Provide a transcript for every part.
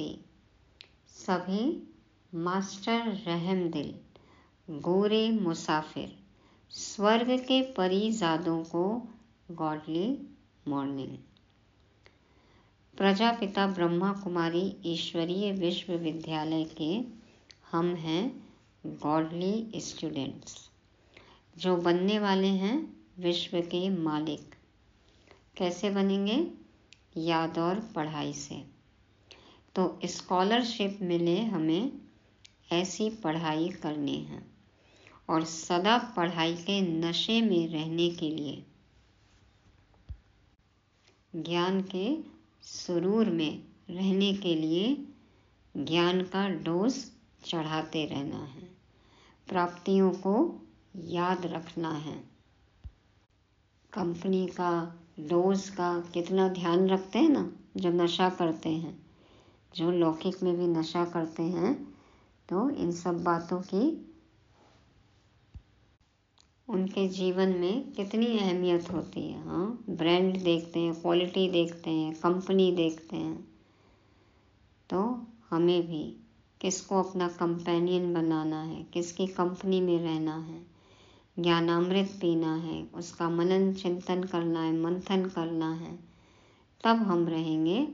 शांति। सभी मास्टर रहमदिल, गोरे मुसाफिर, स्वर्ग के परिजादों को गॉडली मॉर्निंग। प्रजापिता ब्रह्मा कुमारी ईश्वरीय विश्वविद्यालय के हम हैं गॉडली स्टूडेंट्स, जो बनने वाले हैं विश्व के मालिक। कैसे बनेंगे? याद और पढ़ाई से। तो स्कॉलरशिप मिले हमें, ऐसी पढ़ाई करनी है और सदा पढ़ाई के नशे में रहने के लिए, ज्ञान के सुरूर में रहने के लिए ज्ञान का डोज चढ़ाते रहना है, प्राप्तियों को याद रखना है। कंपनी का डोज का कितना ध्यान रखते हैं ना, जो नशा करते हैं, जो लौकिक में भी नशा करते हैं, तो इन सब बातों की उनके जीवन में कितनी अहमियत होती है। हाँ, ब्रांड देखते हैं, क्वालिटी देखते हैं, कंपनी देखते हैं। तो हमें भी किसको अपना कंपेनियन बनाना है, किसकी कंपनी में रहना है, ज्ञानामृत पीना है, उसका मनन चिंतन करना है, मंथन करना है, तब हम रहेंगे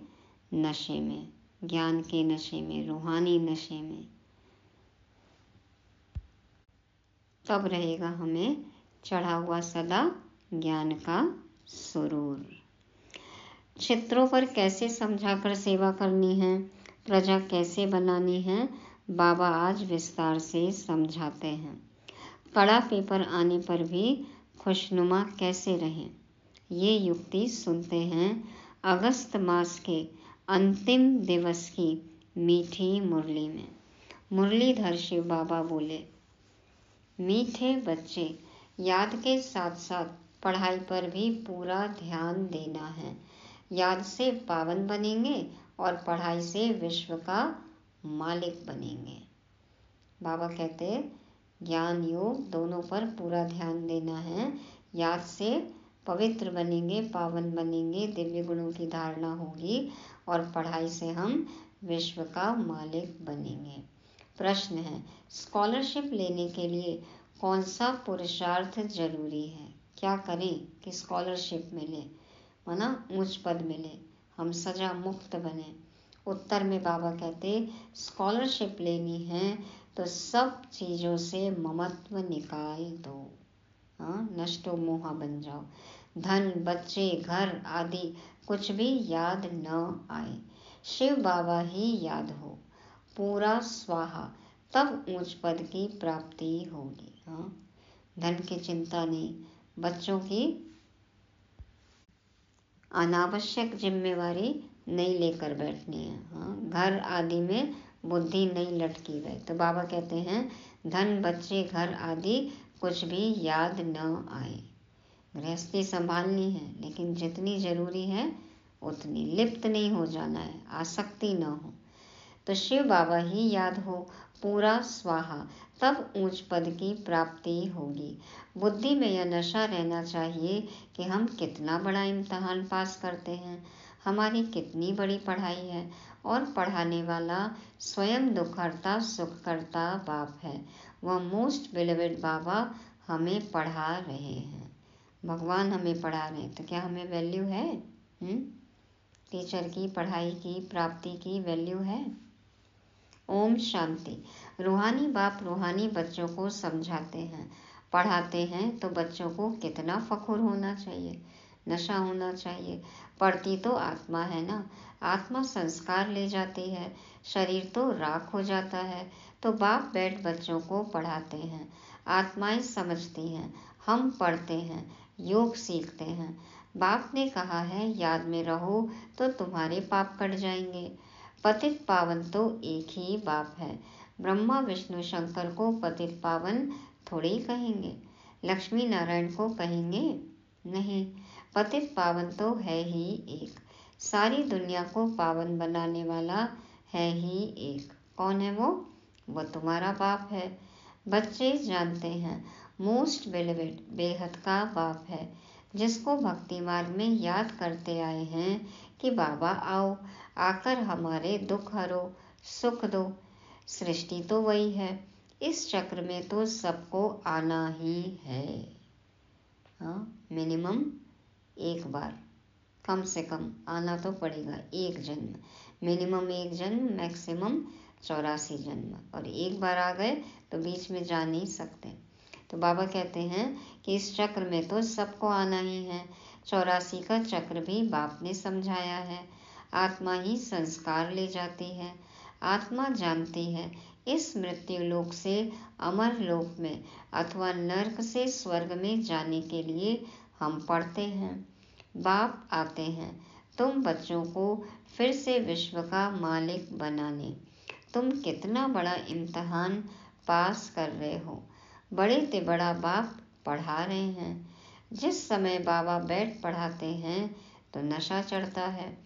नशे में, ज्ञान के नशे में, रूहानी नशे में। तब रहेगा हमें चढ़ा हुआ सदा ज्ञान का सुरूर। चित्रों पर कैसे समझाकर सेवा करनी है, प्रजा कैसे बनानी है, बाबा आज विस्तार से समझाते हैं। कड़ा पेपर आने पर भी खुशनुमा कैसे रहें, ये युक्ति सुनते हैं अगस्त मास के अंतिम दिवस की मीठी मुरली में। मुरलीधर शिव बाबा बोले, मीठे बच्चे, याद के साथ साथ पढ़ाई पर भी पूरा ध्यान देना है। याद से पावन बनेंगे और पढ़ाई से विश्व का मालिक बनेंगे। बाबा कहते ज्ञान योग दोनों पर पूरा ध्यान देना है। याद से पवित्र बनेंगे, पावन बनेंगे, दिव्य गुणों की धारणा होगी और पढ़ाई से हम विश्व का मालिक बनेंगे। प्रश्न है, स्कॉलरशिप लेने के लिए कौन सा पुरुषार्थ जरूरी है? क्या करें कि स्कॉलरशिप मिले, माना ऊंच पद मिले, हम सजा मुक्त बने? उत्तर में बाबा कहते स्कॉलरशिप लेनी है तो सब चीज़ों से ममत्व निकाल दो। हाँ, नष्टो मोहा बन जाओ। धन, बच्चे, घर आदि कुछ भी याद न आए, शिव बाबा ही याद हो, पूरा स्वाहा, तब ऊंच पद की प्राप्ति होगी। हाँ, धन की चिंता नहीं, बच्चों की अनावश्यक जिम्मेवारी नहीं लेकर बैठनी है। हाँ, घर आदि में बुद्धि नहीं लटकी रहे। तो बाबा कहते हैं धन, बच्चे, घर आदि कुछ भी याद न आए। गृहस्थी संभालनी है, लेकिन जितनी जरूरी है उतनी, लिप्त नहीं हो जाना है, आसक्ति न हो। तो शिव बाबा ही याद हो, पूरा स्वाहा, तब ऊंच पद की प्राप्ति होगी। बुद्धि में यह नशा रहना चाहिए कि हम कितना बड़ा इम्तहान पास करते हैं, हमारी कितनी बड़ी पढ़ाई है, और पढ़ाने वाला स्वयं दुखहर्ता सुखकर्ता बाप है। वह मोस्ट बिलीवेड बाबा हमें पढ़ा रहे हैं, भगवान हमें पढ़ा रहे हैं। तो क्या हमें वैल्यू है? टीचर की, पढ़ाई की, प्राप्ति की वैल्यू है? ओम शांति। रूहानी बाप रूहानी बच्चों को समझाते हैं, पढ़ाते हैं, तो बच्चों को कितना फखुर होना चाहिए, नशा होना चाहिए। पढ़ती तो आत्मा है ना, आत्मा संस्कार ले जाती है, शरीर तो राख हो जाता है। तो बाप बैठ बच्चों को पढ़ाते हैं, आत्माएं समझती हैं, हम पढ़ते हैं, योग सीखते हैं। बाप ने कहा है याद में रहो तो तुम्हारे पाप कट जाएंगे। पतित पावन तो एक ही बाप है, ब्रह्मा विष्णु शंकर को पतित पावन थोड़ी कहेंगे, लक्ष्मी नारायण को कहेंगे? नहीं, पतित पावन तो है ही एक, सारी दुनिया को पावन बनाने वाला है ही एक। कौन है वो? वो तुम्हारा बाप है। बच्चे जानते हैं मोस्ट बिलीवेड बेहद का बाप है, जिसको भक्ति मार्ग में याद करते आए हैं कि बाबा आओ, आकर हमारे दुख हरो, सुख दो। सृष्टि तो वही है, इस चक्र में तो सबको आना ही है। हाँ, मिनिमम एक बार, कम से कम आना तो पड़ेगा। एक जन्म, मिनिमम एक जन्म, मैक्सिमम 84 जन्म, और एक बार आ गए तो बीच में जा नहीं सकते। तो बाबा कहते हैं कि इस चक्र में तो सबको आना ही है। 84 का चक्र भी बाप ने समझाया है। आत्मा ही संस्कार ले जाती है। आत्मा जानती है इस मृत्यु लोक से अमर लोक में अथवा नरक से स्वर्ग में जाने के लिए हम पढ़ते हैं। बाप आते हैं तुम बच्चों को फिर से विश्व का मालिक बनाने। तुम कितना बड़ा इम्तिहान पास कर रहे हो। बड़े ते बड़ा बाप पढ़ा रहे हैं। जिस समय बाबा बैठ पढ़ाते हैं तो नशा चढ़ता है।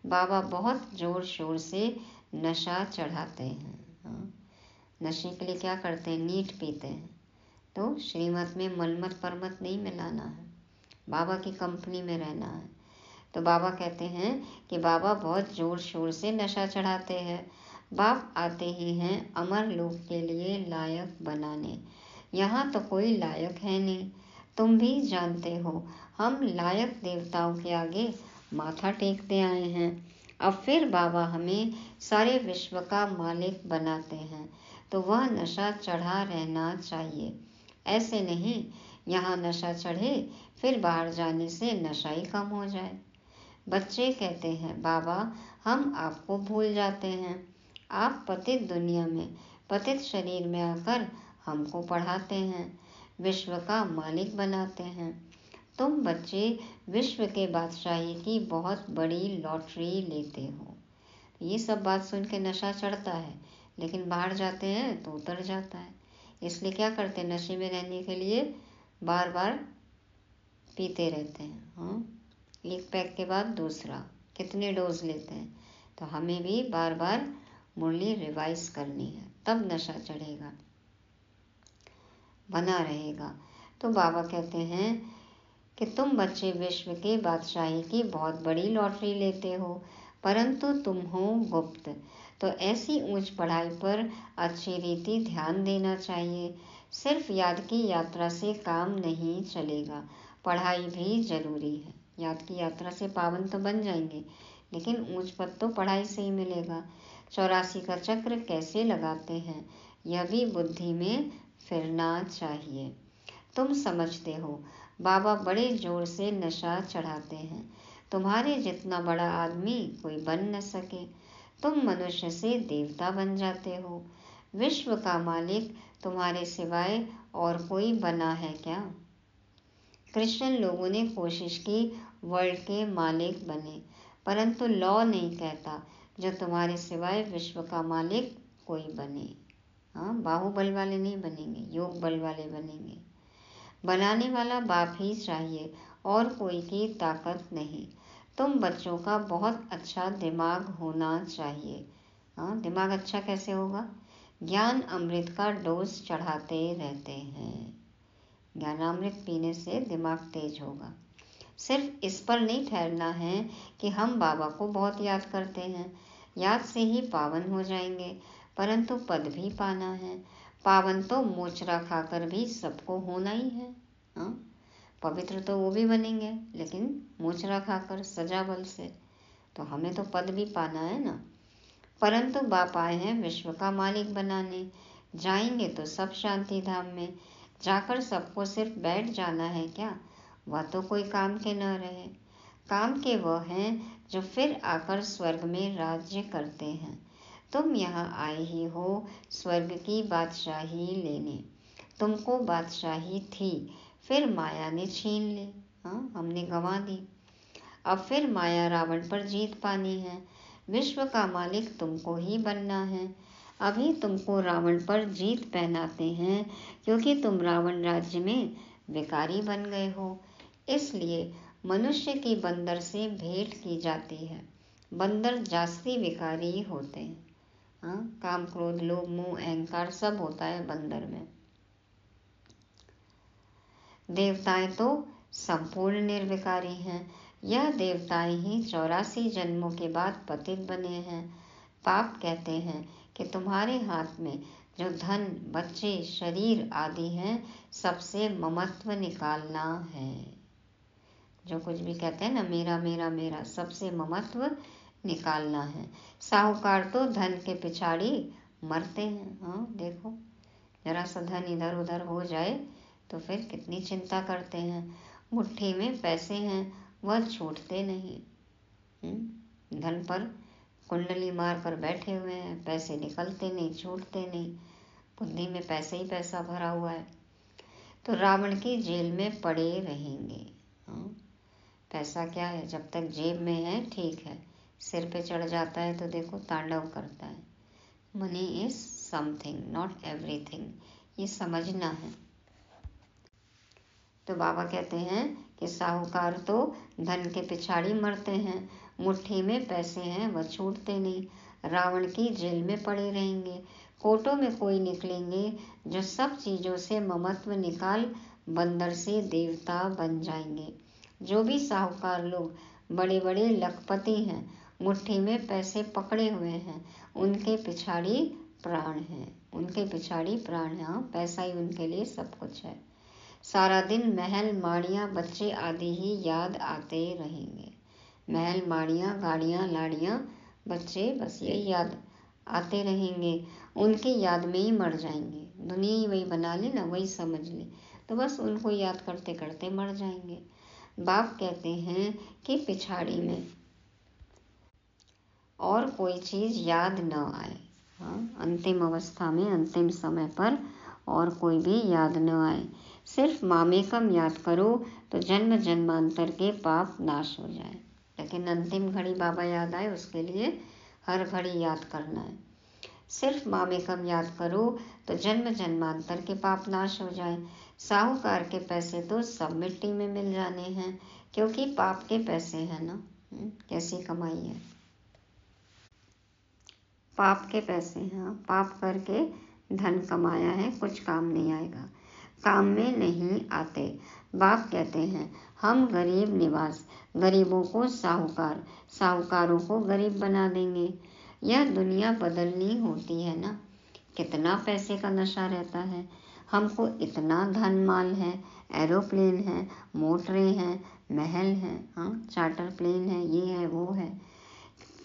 बाबा बहुत जोर शोर से नशा चढ़ाते हैं। नशे के लिए क्या करते हैं? नीट पीते हैं। तो श्रीमत में मलमत परमत नहीं मिलाना है, बाबा की कंपनी में रहना है। तो बाबा कहते हैं कि बाबा बहुत जोर शोर से नशा चढ़ाते हैं। बाप आते ही हैं अमर लोक के लिए लायक बनाने। यहाँ तो कोई लायक है नहीं, तुम भी जानते हो। हम लायक देवताओं के आगे माथा टेकते आए हैं। अब फिर बाबा हमें सारे विश्व का मालिक बनाते हैं, तो वह नशा चढ़ा रहना चाहिए। ऐसे नहीं यहाँ नशा चढ़े फिर बाहर जाने से नशा ही कम हो जाए। बच्चे कहते हैं बाबा हम आपको भूल जाते हैं। आप पतित दुनिया में पतित शरीर में आकर हमको पढ़ाते हैं, विश्व का मालिक बनाते हैं। तुम बच्चे विश्व के बादशाही की बहुत बड़ी लॉटरी लेते हो। ये सब बात सुन के नशा चढ़ता है, लेकिन बाहर जाते हैं तो उतर जाता है। इसलिए क्या करते हैं? नशे में रहने के लिए बार बार पीते रहते हैं। हाँ, एक पैक के बाद दूसरा, कितने डोज लेते हैं। तो हमें भी बार बार मुरली रिवाइज करनी है, तब नशा चढ़ेगा, बना रहेगा। तो बाबा कहते हैं कि तुम बच्चे विश्व के बादशाही की बहुत बड़ी लॉटरी लेते हो, परंतु तुम हो गुप्त। तो ऐसी ऊंच पढ़ाई पर अच्छी रीति ध्यान देना चाहिए। सिर्फ याद की यात्रा से काम नहीं चलेगा, पढ़ाई भी जरूरी है। याद की यात्रा से पावन तो बन जाएंगे, लेकिन ऊंच पद तो पढ़ाई से ही मिलेगा। 84 का चक्र कैसे लगाते हैं, यह भी बुद्धि में फिरना चाहिए। तुम समझते हो बाबा बड़े जोर से नशा चढ़ाते हैं। तुम्हारे जितना बड़ा आदमी कोई बन न सके। तुम मनुष्य से देवता बन जाते हो। विश्व का मालिक तुम्हारे सिवाय और कोई बना है क्या? क्रिश्चियन लोगों ने कोशिश की वर्ल्ड के मालिक बने, परंतु लॉ नहीं कहता जो तुम्हारे सिवाय विश्व का मालिक कोई बने। हाँ, बाहुबल वाले नहीं बनेंगे, योग बल वाले बनेंगे। बनाने वाला बाप ही चाहिए और कोई की ताकत नहीं। तुम बच्चों का बहुत अच्छा दिमाग होना चाहिए। हाँ, दिमाग अच्छा कैसे होगा? ज्ञान अमृत का डोज चढ़ाते रहते हैं। ज्ञानामृत पीने से दिमाग तेज होगा। सिर्फ इस पर नहीं ठहरना है कि हम बाबा को बहुत याद करते हैं, याद से ही पावन हो जाएंगे, परंतु पद भी पाना है। पावन तो मोचरा खाकर भी सबको होना ही है। हाँ, पवित्र तो वो भी बनेंगे, लेकिन मोचरा खाकर, सजा बल से। तो हमें तो पद भी पाना है ना। परंतु बाप आए हैं विश्व का मालिक बनाने। जाएंगे तो सब शांति धाम में। जाकर सबको सिर्फ बैठ जाना है क्या? वह तो कोई काम के न रहे। काम के वह हैं जो फिर आकर स्वर्ग में राज्य करते हैं। तुम यहाँ आए ही हो स्वर्ग की बादशाही लेने। तुमको बादशाही थी, फिर माया ने छीन ली। हाँ, हमने गंवा दी। अब फिर माया रावण पर जीत पानी है। विश्व का मालिक तुमको ही बनना है। अभी तुमको रावण पर जीत पहनाते हैं, क्योंकि तुम रावण राज्य में विकारी बन गए हो। इसलिए मनुष्य की बंदर से भेंट की जाती है। बंदर जास्ती विकारी होते हैं। हाँ, काम क्रोध लोभ मोह अहंकार सब होता है बंदर में। देवताएं तो संपूर्ण निर्विकारी हैं। यह देवताएं ही 84 जन्मों के बाद पतित बने हैं। पाप कहते हैं कि तुम्हारे हाथ में जो धन, बच्चे, शरीर आदि हैं, सबसे ममत्व निकालना है। जो कुछ भी कहते हैं ना, मेरा मेरा मेरा, सबसे ममत्व निकालना है। साहूकार तो धन के पिछाड़ी मरते हैं। हाँ देखो, जरा सा धन इधर उधर हो जाए तो फिर कितनी चिंता करते हैं। मुट्ठी में पैसे हैं, वह छूटते नहीं। धन पर कुंडली मार कर बैठे हुए हैं, पैसे निकलते नहीं, छूटते नहीं। बुद्धि में पैसे ही पैसा भरा हुआ है, तो रावण की जेल में पड़े रहेंगे। पैसा क्या है, जब तक जेब में है ठीक है, सिर पे चढ़ जाता है तो देखो तांडव करता है। Money is something, not everything, ये समझना है। तो बाबा कहते हैं कि साहूकार तो धन के पिछाड़ी मरते हैं, मुट्ठी में पैसे हैं वह छूटते नहीं, रावण की जेल में पड़े रहेंगे। कोटों में कोई निकलेंगे जो सब चीज़ों से ममत्व निकाल बंदर से देवता बन जाएंगे। जो भी साहूकार लोग बड़े बड़े लखपति हैं, मुट्ठी में पैसे पकड़े हुए हैं, उनके पिछाड़ी प्राण है, उनके पिछाड़ी प्राण है। हाँ, पैसा ही उनके लिए सब कुछ है। सारा दिन महल, माड़ियाँ, बच्चे आदि ही याद आते रहेंगे। महल, माड़ियाँ, गाड़ियाँ, लाड़ियाँ, बच्चे, बस यही याद आते रहेंगे। उनकी याद में ही मर जाएंगे। दुनिया ही वही बना ली ना, वही समझ ली, तो बस उनको याद करते करते मर जाएंगे। बाप कहते हैं कि पिछाड़ी में और कोई चीज़ याद न आए। हाँ, अंतिम अवस्था में, अंतिम समय पर और कोई भी याद न आए। सिर्फ मामेकम याद करो तो जन्म जन्मांतर के पाप नाश हो जाए। लेकिन अंतिम घड़ी बाबा याद आए, उसके लिए हर घड़ी याद करना है। सिर्फ मामेकम याद करो तो जन्म जन्मांतर के पाप नाश हो जाए। साहूकार के पैसे तो सब मिट्टी में मिल जाने हैं, क्योंकि पाप के पैसे हैं ना। कैसी कमाई है, पाप के पैसे हैं। हाँ, पाप करके धन कमाया है, कुछ काम नहीं आएगा, काम में नहीं आते। बाप कहते हैं हम गरीब निवास, गरीबों को साहूकार, साहूकारों को गरीब बना देंगे। यह दुनिया बदलनी होती है ना, कितना पैसे का नशा रहता है। हमको इतना धन माल है, एरोप्लेन है, मोटरें हैं, महल हैं, हाँ चार्टर प्लेन है, ये है वो है।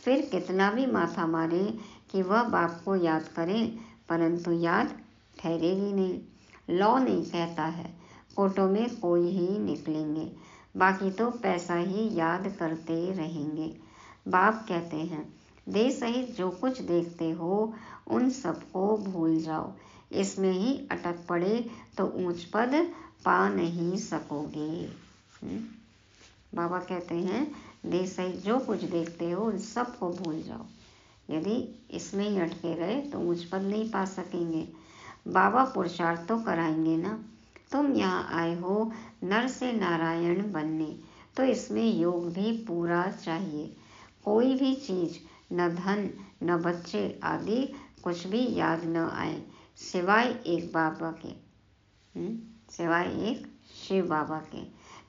फिर कितना भी माथा मारे कि वह बाप को याद करें, परंतु याद ठहरेगी नहीं। लॉ नहीं कहता है कोटों में कोई ही निकलेंगे, बाकी तो पैसा ही याद करते रहेंगे। बाप कहते हैं देह सहित जो कुछ देखते हो उन सबको भूल जाओ, इसमें ही अटक पड़े तो ऊंच पद पा नहीं सकोगे। बाबा कहते हैं देह सहित जो कुछ देखते हो उन सबको भूल जाओ, यदि इसमें ही अटके रहे तो ऊंच पद नहीं पा सकेंगे। बाबा पुरुषार्थ तो कराएंगे ना। तुम यहाँ आए हो नर से नारायण बनने, तो इसमें योग भी पूरा चाहिए। कोई भी चीज़, न धन न बच्चे आदि कुछ भी याद न आए, सिवाय एक बाबा के, सिवाय एक शिव बाबा के।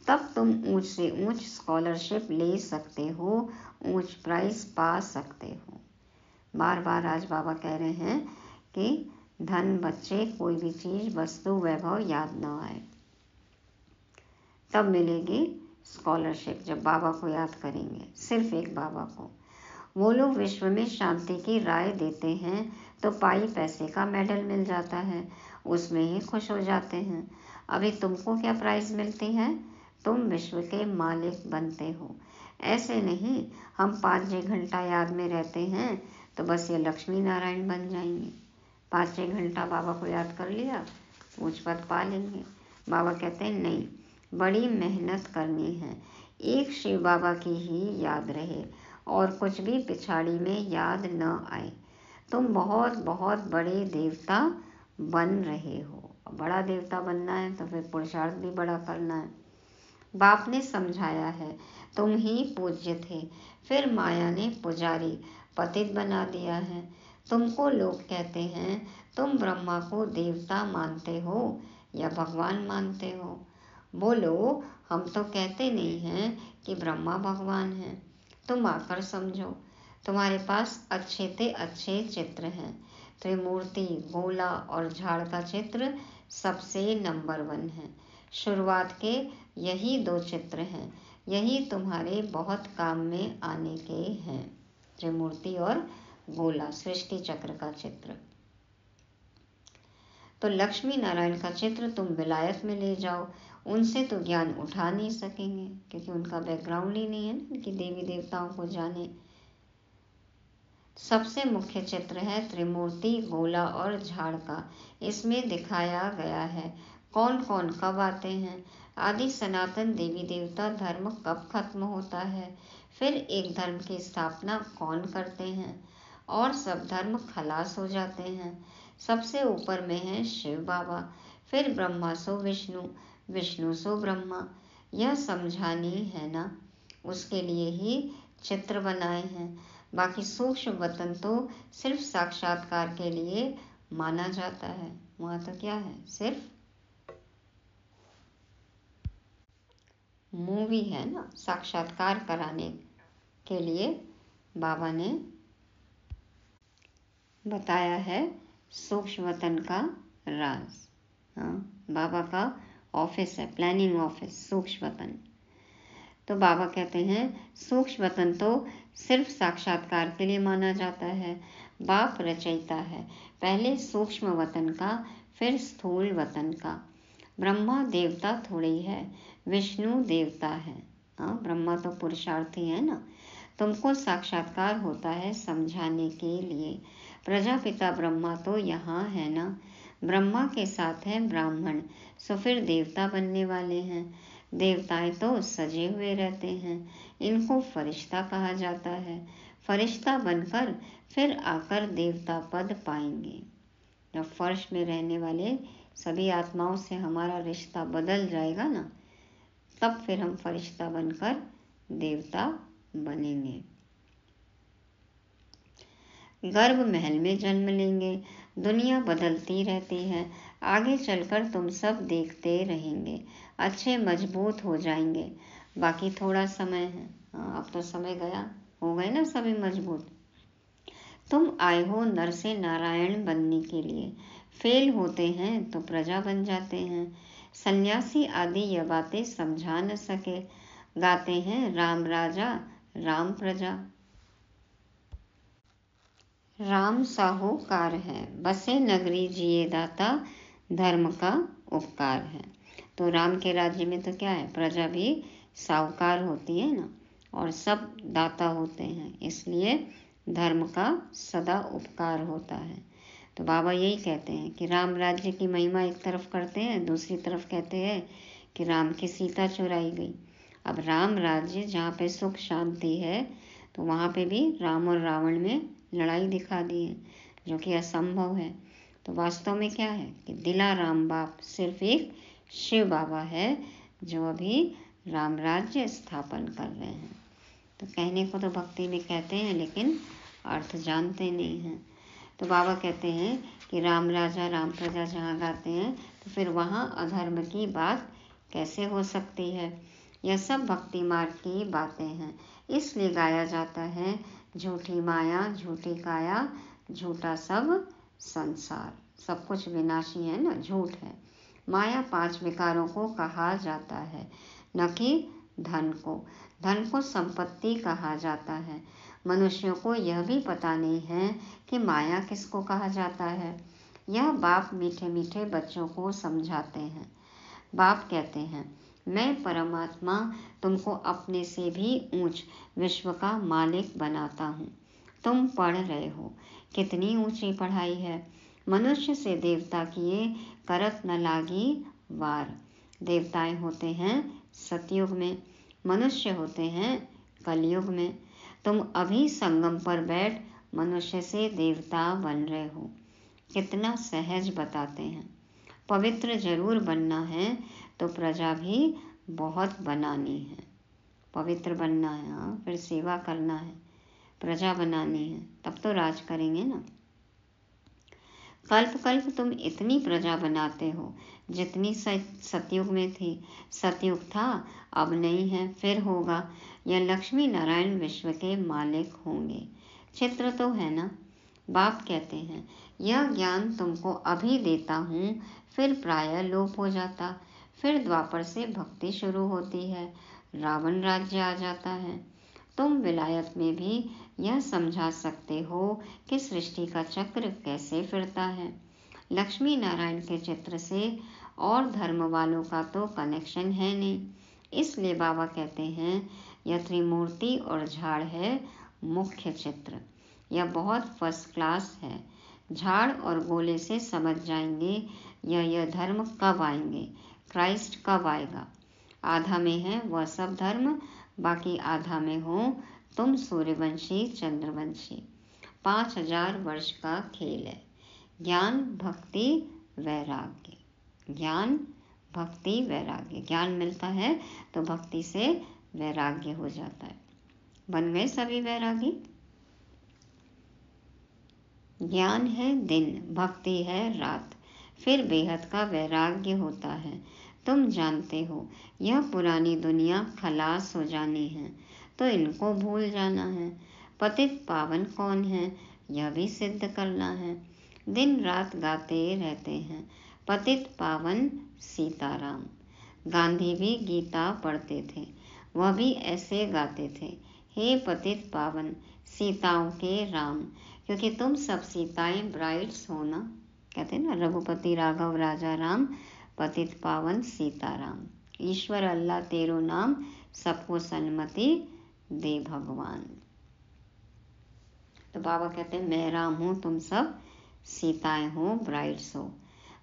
तब तुम ऊंच से ऊंच स्कॉलरशिप ले सकते हो, ऊंच प्राइज पा सकते हो। बार बार आज बाबा कह रहे हैं कि धन, बच्चे, कोई भी चीज़, वस्तु, वैभव याद न आए, तब मिलेगी स्कॉलरशिप जब बाबा को याद करेंगे, सिर्फ एक बाबा को। वो लोग विश्व में शांति की राय देते हैं तो पाई पैसे का मेडल मिल जाता है, उसमें ही खुश हो जाते हैं। अभी तुमको क्या प्राइज मिलती है, तुम विश्व के मालिक बनते हो। ऐसे नहीं हम 5-6 घंटा याद में रहते हैं तो बस ये लक्ष्मी नारायण बन जाएंगे। 5-6 घंटा बाबा को याद कर लिया, ऊंच पद पा लेंगे। बाबा कहते हैं नहीं, बड़ी मेहनत करनी है, एक शिव बाबा की ही याद रहे और कुछ भी पिछाड़ी में याद न आए। तुम बहुत बहुत बड़े देवता बन रहे हो। बड़ा देवता बनना है तो फिर पुरुषार्थ भी बड़ा करना है। बाप ने समझाया है, तुम ही पूज्य थे, फिर माया ने पुजारी पतित बना दिया है। तुमको लोग कहते हैं तुम ब्रह्मा को देवता मानते हो या भगवान मानते हो। बोलो, हम तो कहते नहीं हैं कि ब्रह्मा भगवान हैं। तुम आकर समझो। तुम्हारे पास अच्छे से अच्छे चित्र हैं। त्रिमूर्ति, गोला और झाड़ का चित्र सबसे नंबर 1 है। शुरुआत के यही 2 चित्र हैं। यही तुम्हारे बहुत काम में आने के हैं। त्रिमूर्ति और गोला, सृष्टि चक्र का चित्र। तो लक्ष्मी नारायण का चित्र तुम विलायत में ले जाओ, उनसे तो ज्ञान उठा नहीं सकेंगे, क्योंकि उनका बैकग्राउंड ही नहीं है ना कि देवी देवताओं को जाने। सबसे मुख्य चित्र है त्रिमूर्ति, गोला और झाड़ का। इसमें दिखाया गया है कौन कौन कब आते हैं, आदि सनातन देवी देवता धर्म कब खत्म होता है, फिर एक धर्म की स्थापना कौन करते हैं और सब धर्म खलास हो जाते हैं। सबसे ऊपर में है शिव बाबा, फिर ब्रह्मा सो विष्णु, विष्णु सो ब्रह्मा। यह समझानी है ना, उसके लिए ही चित्र बनाए हैं। बाकी सूक्ष्म वतन तो सिर्फ साक्षात्कार के लिए माना जाता है। वहाँ तो क्या है, सिर्फ मूवी है ना, साक्षात्कार कराने के लिए बाबा ने बताया है सूक्ष्म वतन का राज। हाँ, बाबा का ऑफिस है, प्लानिंग ऑफिस, सूक्ष्म वतन। तो बाबा कहते हैं सूक्ष्म वतन तो सिर्फ साक्षात्कार के लिए माना जाता है। बाप रचयिता है, पहले सूक्ष्म वतन का, फिर स्थूल वतन का। ब्रह्मा देवता थोड़ी है, विष्णु देवता है। हाँ, ब्रह्मा तो पुरुषार्थी है ना। तुमको साक्षात्कार होता है समझाने के लिए। प्रजापिता ब्रह्मा तो यहाँ है ना। ब्रह्मा के साथ है ब्राह्मण, सो फिर देवता बनने वाले हैं। देवताएं तो सजे हुए रहते हैं, इनको फरिश्ता कहा जाता है। फरिश्ता बनकर फिर आकर देवता पद पाएंगे। जब फर्श में रहने वाले सभी आत्माओं से हमारा रिश्ता बदल जाएगा ना, तब फिर हम फरिश्ता बनकर देवता बनेंगे। गर्भ महल में जन्म लेंगे। दुनिया बदलती रहती है, आगे चलकर तुम सब देखते रहेंगे। अच्छे मजबूत हो जाएंगे। बाकी थोड़ा समय है। हाँ, अब तो समय गया, हो गए ना सभी मजबूत। तुम आए हो नर से नारायण बनने के लिए। फेल होते हैं तो प्रजा बन जाते हैं। सन्यासी आदि यह बातें समझा न सके, गाते हैं राम राजा राम प्रजा। राम साहूकार है, बसे नगरी जिए दाता, धर्म का उपकार है। तो राम के राज्य में तो क्या है, प्रजा भी साहूकार होती है ना, और सब दाता होते हैं, इसलिए धर्म का सदा उपकार होता है। तो बाबा यही कहते हैं कि राम राज्य की महिमा एक तरफ करते हैं, दूसरी तरफ कहते हैं कि राम की सीता चुराई गई। अब राम राज्य जहाँ पे सुख शांति है, तो वहाँ पे भी राम और रावण में लड़ाई दिखा दी है, जो कि असंभव है। तो वास्तव में क्या है कि दिलाराम बाप सिर्फ एक शिव बाबा है, जो अभी राम राज्य स्थापन कर रहे हैं। तो कहने को तो भक्ति में कहते हैं, लेकिन अर्थ जानते नहीं हैं। तो बाबा कहते हैं कि राम राजा राम प्रजा जहाँ गाते हैं, तो फिर वहाँ अधर्म की बात कैसे हो सकती है। यह सब भक्ति मार्ग की बातें हैं, इसलिए गाया जाता है झूठी माया झूठी काया, झूठा सब संसार। सब कुछ विनाशी है ना, झूठ है। माया 5 विकारों को कहा जाता है, न कि धन को। धन को संपत्ति कहा जाता है। मनुष्यों को यह भी पता नहीं है कि माया किसको कहा जाता है। यह बाप मीठे मीठे बच्चों को समझाते हैं। बाप कहते हैं, मैं परमात्मा तुमको अपने से भी ऊंच विश्व का मालिक बनाता हूँ। तुम पढ़ रहे हो, कितनी ऊंची पढ़ाई है। मनुष्य से देवता किए, करत न लागी वार। देवताएं होते हैं सतयुग में, मनुष्य होते हैं कलयुग में। तुम अभी संगम पर बैठ मनुष्य से देवता बन रहे हो। कितना सहज बताते हैं। पवित्र जरूर बनना है तो प्रजा भी बहुत बनानी है। पवित्र बनना है, हाँ, फिर सेवा करना है, प्रजा बनानी है, तब तो राज करेंगे ना। कल्प कल्प तुम इतनी प्रजा बनाते हो जितनी सतयुग में थी। सतयुग था, अब नहीं है, फिर होगा। यह लक्ष्मी नारायण विश्व के मालिक होंगे। चित्र तो है ना। बाप कहते हैं, यह ज्ञान तुमको अभी देता हूँ, फिर प्रायः लोप हो जाता। फिर द्वापर से भक्ति शुरू होती है, रावण राज्य आ जाता है। तुम विलायत में भी यह समझा सकते हो कि सृष्टि का चक्र कैसे फिरता है। लक्ष्मी नारायण के चित्र से और धर्म वालों का तो कनेक्शन है नहीं। इसलिए बाबा कहते हैं, यह त्रिमूर्ति और झाड़ है मुख्य चित्र। यह बहुत फर्स्ट क्लास है। झाड़ और गोले से समझ जाएंगे यह धर्म कब आएंगे, क्राइस्ट कब आएगा। आधा में है वह सब धर्म, बाकी आधा में हो तुम सूर्यवंशी चंद्रवंशी। 5000 वर्ष का खेल है। ज्ञान भक्ति वैराग्य, ज्ञान भक्ति वैराग्य। ज्ञान मिलता है तो भक्ति से वैराग्य हो जाता है। बन गए सभी वैरागी। ज्ञान है दिन, भक्ति है रात, फिर बेहद का वैराग्य होता है। तुम जानते हो यह पुरानी दुनिया खलास हो जानी है, तो इनको भूल जाना है। पतित पावन कौन है यह भी सिद्ध करना है। दिन रात गाते रहते हैं, पतित पावन सीताराम। गांधी भी गीता पढ़ते थे, वह भी ऐसे गाते थे, हे पतित पावन सीताओं के राम। क्योंकि तुम सब सीताएं ब्राइड्स हो ना, कहते हैं ना, रघुपति राघव राजा राम, पतित पावन सीताराम। ईश्वर अल्लाह तेरो नाम, सबको सन्मति दे भगवान। तो बाबा कहते हैं, मैं राम हूँ, तुम सब सीताएं हो, ब्राइड्स हो।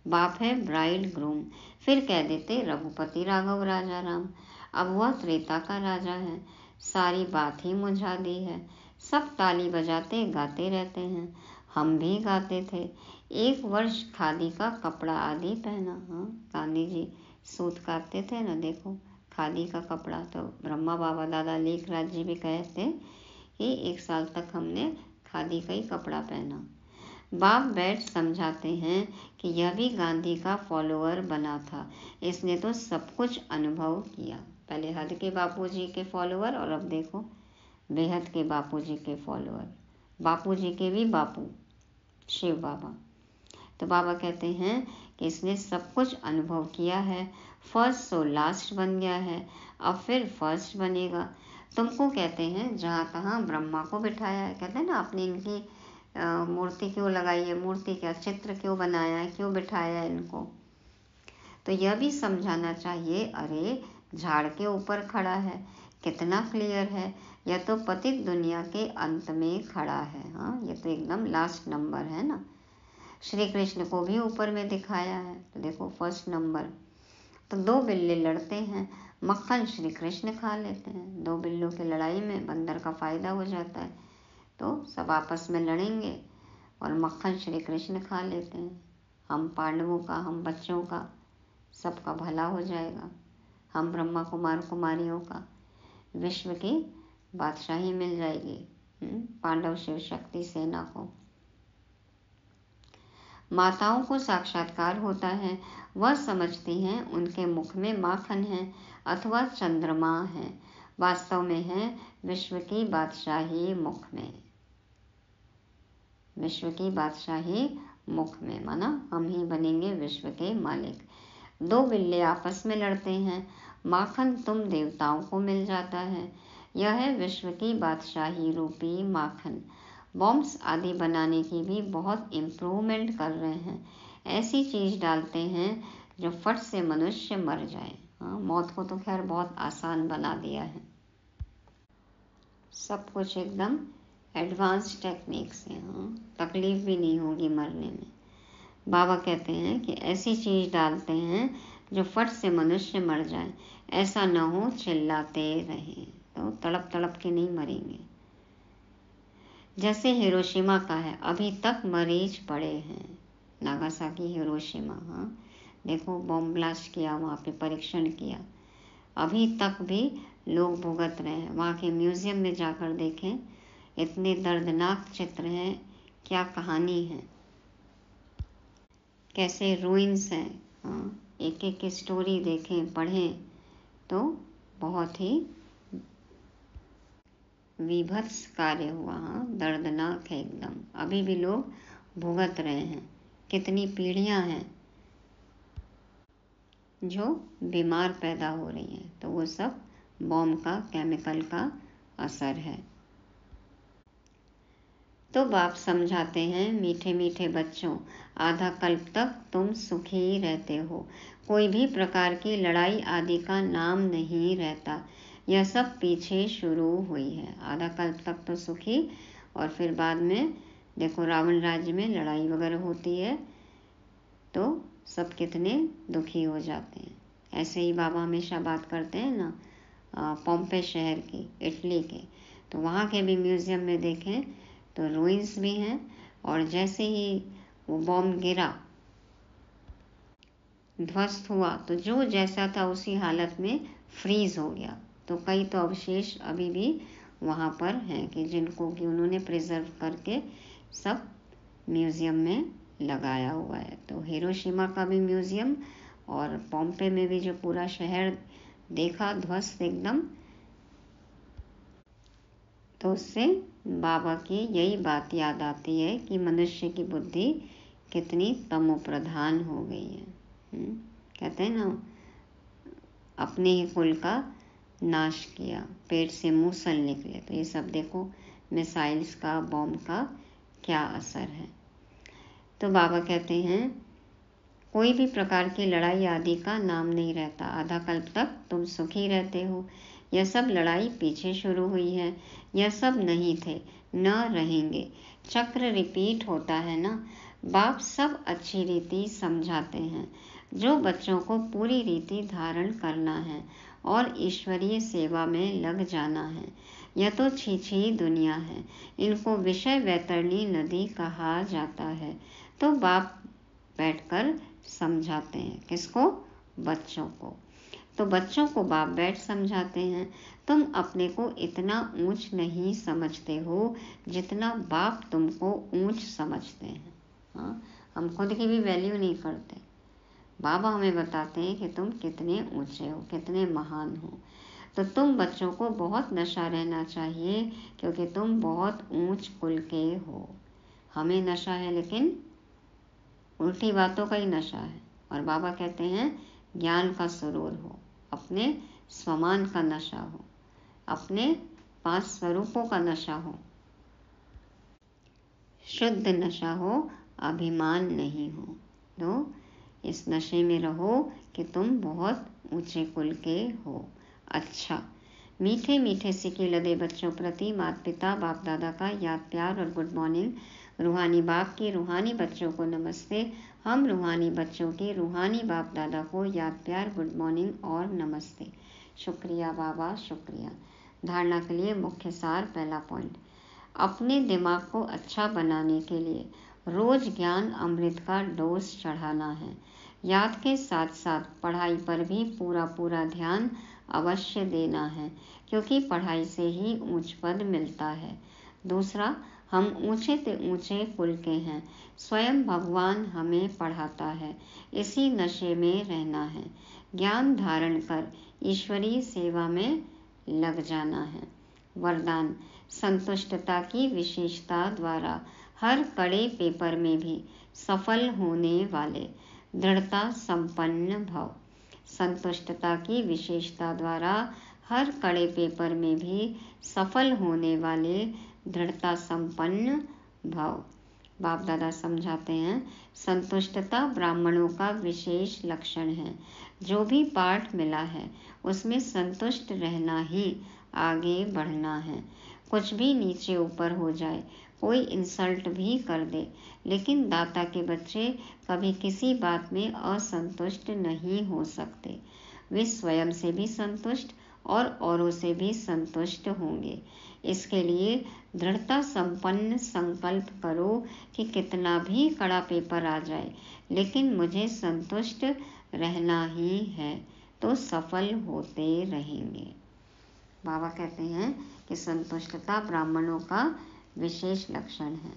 बाप है ब्राइड ग्रूम। फिर कह देते रघुपति राघव राजा राम। अब वह त्रेता का राजा है। सारी बात ही मुझा दी है। सब ताली बजाते गाते रहते हैं, हम भी गाते थे। 1 वर्ष खादी का कपड़ा आदि पहना। हाँ, गांधी जी सूत काटते थे ना, देखो खादी का कपड़ा। तो ब्रह्मा बाबा दादा लेखराज जी भी कहते कि 1 साल तक हमने खादी का ही कपड़ा पहना। बाप बैठ समझाते हैं कि यह भी गांधी का फॉलोअर बना था, इसने तो सब कुछ अनुभव किया। पहले हद के बापूजी के फॉलोअर, और अब देखो बेहद के बापूजी के फॉलोअर। बापूजी के भी बापू शिव बाबा। तो बाबा कहते हैं कि इसने सब कुछ अनुभव किया है। फर्स्ट सो लास्ट बन गया है, अब फिर फर्स्ट बनेगा। तुमको कहते हैं जहाँ तहाँ ब्रह्मा को बिठाया है। कहते हैं ना, अपनी इनकी मूर्ति क्यों लगाई है, मूर्ति क्या चित्र क्यों बनाया है, क्यों बिठाया है इनको। तो यह भी समझाना चाहिए, अरे झाड़ के ऊपर खड़ा है, कितना क्लियर है। यह तो पतित दुनिया के अंत में खड़ा है। हाँ, ये तो एकदम लास्ट नंबर है ना। श्री कृष्ण को भी ऊपर में दिखाया है, तो देखो फर्स्ट नंबर। तो 2 बिल्ले लड़ते हैं, मक्खन श्री कृष्ण खा लेते हैं। 2 बिल्लों की लड़ाई में बंदर का फायदा हो जाता है, तो सब आपस में लड़ेंगे और मक्खन श्री कृष्ण खा लेते हैं। हम पांडवों का, हम बच्चों का, सबका भला हो जाएगा। हम ब्रह्मा कुमार कुमारियों का विश्व की बादशाही मिल जाएगी। पांडव शिव शक्ति सेना को। माताओं को साक्षात्कार होता है, वह समझती हैं उनके मुख में माखन है अथवा चंद्रमा है। वास्तव में है विश्व की बादशाही मुख में। विश्व की बादशाही मुख में, माना हम ही बनेंगे विश्व के मालिक। 2 बिल्ले आपस में लड़ते हैं, माखन तुम देवताओं को मिल जाता है। यह है विश्व की बादशाही रूपी माखन। बॉम्ब्स आदि बनाने की भी बहुत इम्प्रूवमेंट कर रहे हैं। ऐसी चीज़ डालते हैं जो फट से मनुष्य मर जाए। हाँ, मौत को तो खैर बहुत आसान बना दिया है। सब कुछ एकदम एडवांस टेक्निक से। हाँ, तकलीफ भी नहीं होगी मरने में। बाबा कहते हैं कि ऐसी चीज़ डालते हैं जो फट से मनुष्य मर जाए। ऐसा न हो चिल्लाते रहें, तो तड़प तड़प के नहीं मरेंगे। जैसे हिरोशिमा का है, अभी तक मरीज पड़े हैं। नागासाकी, हिरोशिमा, हाँ देखो बॉम्ब ब्लास्ट किया, वहाँ पे परीक्षण किया, अभी तक भी लोग भुगत रहे हैं। वहाँ के म्यूज़ियम में जाकर देखें, इतने दर्दनाक चित्र हैं, क्या कहानी है। कैसे रूइंस हैं। हाँ, एक एक की स्टोरी देखें, पढ़ें तो बहुत ही विभत्स कार्य हुआ। हाँ, दर्दनाक है एकदम। अभी भी लोग भुगत रहे हैं। कितनी पीढ़ियां हैं जो बीमार पैदा हो रही हैं, तो वो सब बॉम्ब का, केमिकल का असर है। तो बाप समझाते हैं, मीठे मीठे बच्चों, आधा कल्प तक तुम सुखी रहते हो। कोई भी प्रकार की लड़ाई आदि का नाम नहीं रहता। यह सब पीछे शुरू हुई है। आधा कल्प तक तो सुखी, और फिर बाद में देखो रावण राज्य में लड़ाई वगैरह होती है तो सब कितने दुखी हो जाते हैं। ऐसे ही बाबा हमेशा बात करते हैं ना पॉम्पे शहर की, इटली के। तो वहाँ के भी म्यूज़ियम में देखें तो रूइंस भी हैं, और जैसे ही वो बॉम्ब गिरा, ध्वस्त हुआ, तो जो जैसा था उसी हालत में फ्रीज हो गया। तो कई तो अवशेष अभी भी वहाँ पर हैं कि जिनको कि उन्होंने प्रिजर्व करके सब म्यूज़ियम में लगाया हुआ है। तो हिरोशिमा का भी म्यूज़ियम और पॉम्पे में भी जो पूरा शहर देखा ध्वस्त एकदम, तो उससे बाबा की यही बात याद आती है कि मनुष्य की बुद्धि कितनी तमोप्रधान हो गई है। कहते हैं ना, अपने ही कुल का नाश किया, पेट से मूसल निकले। तो ये सब देखो मिसाइल्स का, बॉम्ब का क्या असर है। तो बाबा कहते हैं, कोई भी प्रकार की लड़ाई आदि का नाम नहीं रहता। आधा कल्प तक तुम सुखी रहते हो। यह सब लड़ाई पीछे शुरू हुई है। यह सब नहीं थे, न रहेंगे। चक्र रिपीट होता है ना। बाप सब अच्छी रीति समझाते हैं। जो बच्चों को पूरी रीति धारण करना है और ईश्वरीय सेवा में लग जाना है। यह तो छीछी दुनिया है। इनको विषय वैतरणी नदी कहा जाता है। तो बाप बैठकर समझाते हैं। किसको? बच्चों को। तो बच्चों को बाप बैठ समझाते हैं, तुम अपने को इतना ऊंच नहीं समझते हो जितना बाप तुमको ऊंच समझते हैं। हाँ, हम खुद की भी वैल्यू नहीं करते। बाबा हमें बताते हैं कि तुम कितने ऊंचे हो, कितने महान हो। तो तुम बच्चों को बहुत नशा रहना चाहिए, क्योंकि तुम बहुत ऊंच कुल के हो। हमें नशा है, लेकिन उल्टी बातों का ही नशा है। और बाबा कहते हैं, ज्ञान का सुरूर हो, अपने स्वमान का नशा हो, अपने 5 स्वरूपों का नशा हो, शुद्ध नशा हो, अभिमान नहीं हो। तो इस नशे में रहो कि तुम बहुत ऊंचे कुल के हो। अच्छा, मीठे मीठे सिके लदे बच्चों प्रति माता पिता बाप दादा का याद प्यार और गुड मॉर्निंग। रूहानी बाप की रूहानी बच्चों को नमस्ते। हम रूहानी बच्चों के रूहानी बाप दादा को याद प्यार, गुड मॉर्निंग और नमस्ते। शुक्रिया बाबा, शुक्रिया। धारणा के लिए मुख्य सार, पहला पॉइंट, अपने दिमाग को अच्छा बनाने के लिए रोज ज्ञान अमृत का डोज चढ़ाना है। याद के साथ साथ पढ़ाई पर भी पूरा पूरा ध्यान अवश्य देना है, क्योंकि पढ़ाई से ही ऊंच पद मिलता है। दूसरा, हम ऊंचे से ऊंचे कुल के हैं। स्वयं भगवान हमें पढ़ाता है। इसी नशे में रहना है। ज्ञान धारण कर ईश्वरीय सेवा में लग जाना है। वरदान, संतुष्टता की विशेषता द्वारा हर कड़े पेपर में भी सफल होने वाले दृढ़ता संपन्न भव। संतुष्टता की विशेषता द्वारा हर कड़े पेपर में भी सफल होने वाले दृढ़ता संपन्न भव। बाप दादा समझाते हैं, संतुष्टता ब्राह्मणों का विशेष लक्षण है। जो भी पाठ मिला है उसमें संतुष्ट रहना ही आगे बढ़ना है। कुछ भी नीचे ऊपर हो जाए, कोई इंसल्ट भी कर दे, लेकिन दाता के बच्चे कभी किसी बात में असंतुष्ट नहीं हो सकते। वे स्वयं से भी संतुष्ट और औरों से भी संतुष्ट होंगे। इसके लिए दृढ़ता संपन्न संकल्प करो कि कितना भी कड़ा पेपर आ जाए, लेकिन मुझे संतुष्ट रहना ही है, तो सफल होते रहेंगे। बाबा कहते हैं कि संतुष्टता ब्राह्मणों का विशेष लक्षण है।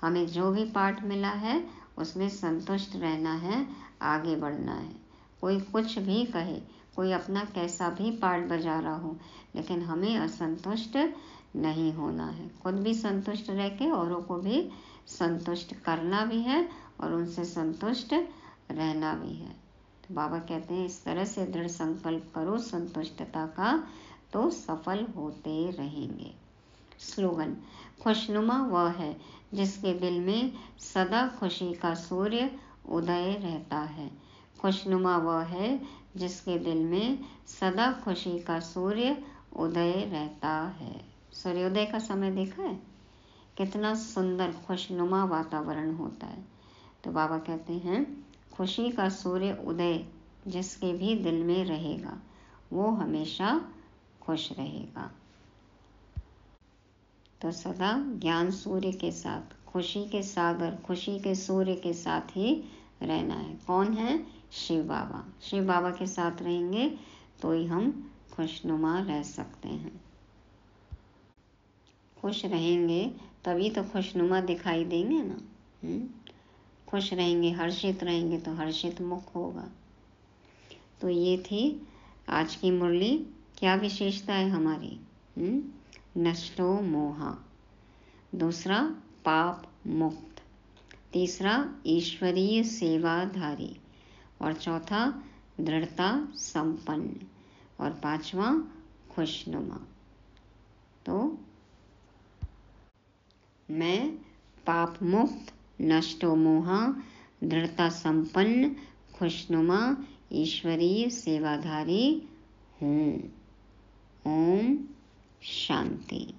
हमें जो भी पाठ मिला है उसमें संतुष्ट रहना है, आगे बढ़ना है। कोई कुछ भी कहे, कोई अपना कैसा भी पार्ट बजा रहा हो, लेकिन हमें असंतुष्ट नहीं होना है। खुद भी संतुष्ट रह के औरों को भी संतुष्ट करना भी है और उनसे संतुष्ट रहना भी है। तो बाबा कहते हैं इस तरह से दृढ़ संकल्प करो संतुष्टता का, तो सफल होते रहेंगे। स्लोगन, खुशनुमा वह है जिसके दिल में सदा खुशी का सूर्य उदय रहता है। खुशनुमा वह है जिसके दिल में सदा खुशी का सूर्य उदय रहता है। सूर्योदय का समय देखा है, कितना सुंदर खुशनुमा वातावरण होता है। तो बाबा कहते हैं खुशी का सूर्य उदय जिसके भी दिल में रहेगा, वो हमेशा खुश रहेगा। तो सदा ज्ञान सूर्य के साथ, खुशी के सागर, खुशी के सूर्य के साथ ही रहना है। कौन है? शिव बाबा। शिव बाबा के साथ रहेंगे तो ही हम खुशनुमा रह सकते हैं। खुश रहेंगे तभी तो खुशनुमा दिखाई देंगे ना। खुश रहेंगे, हर्षित रहेंगे तो हर्षित मुख होगा। तो ये थी आज की मुरली। क्या विशेषता है हमारी? नष्टो मोहा, दूसरा पाप मुक्त, तीसरा ईश्वरीय सेवाधारी, और चौथा दृढ़ता संपन्न, और पांचवा खुशनुमा। तो मैं पाप मुक्त, नष्टो मोहा, दृढ़ता संपन्न, खुशनुमा, ईश्वरीय सेवाधारी हूँ। ओम शांति।